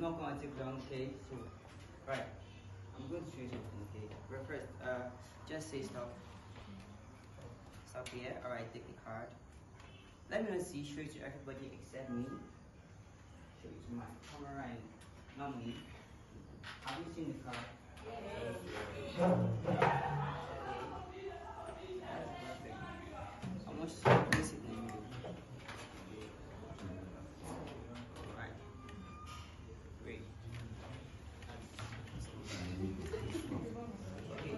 not gonna take long, okay? So, right. I'm going to show you something, okay? But first, just say stop. Stop here. Alright, take the card. Let me see, show it to everybody except me. Show it to my camera and not me. Have you seen the card? Yes. That's perfect. I want you to place it in the middle. Alright. Great. Okay,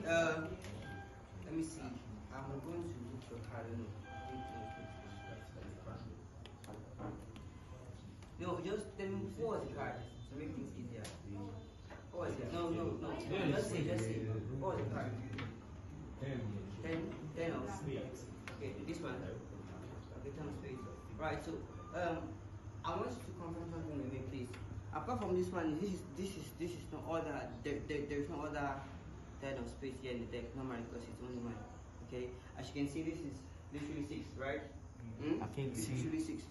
let me see. I'm going to look for card. No, just tell me what was the card to make things easier. What was it? No. Just say. What was the card? 10 of spades. Okay, this one. Okay, 10 of spades. Right, so I want you to confirm something with me, please. Apart from this one, this is no other. There is no other 10 of spades here in the deck, normally, because it's only one. Okay, as you can see, this is literally 6, right? I can't see. Literally 6,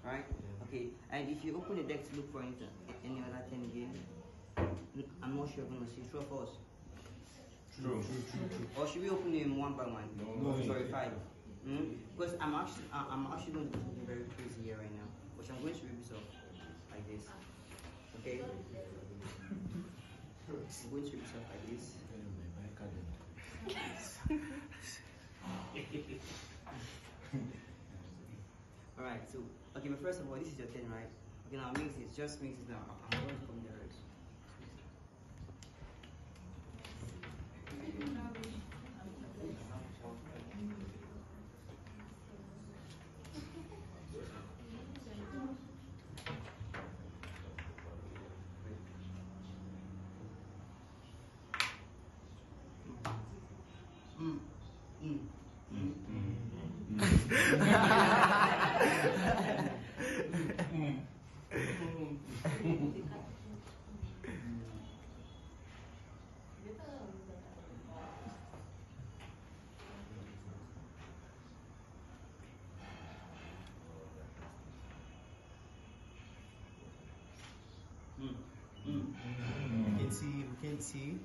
right? Yeah. Okay, and if you open the deck to look for any other 10 again, I'm not sure you're gonna see. True or false? True. Or should we open them one by one? No. Sorry, 5. Because I'm actually going to do something very crazy here right now, which I'm going to rip this off like this. Okay. I'm going to rip this off like this. Alright, so okay, but first of all, this is your 10, right? Okay, now mix it, just mix it now. I'm going to come there. We can see.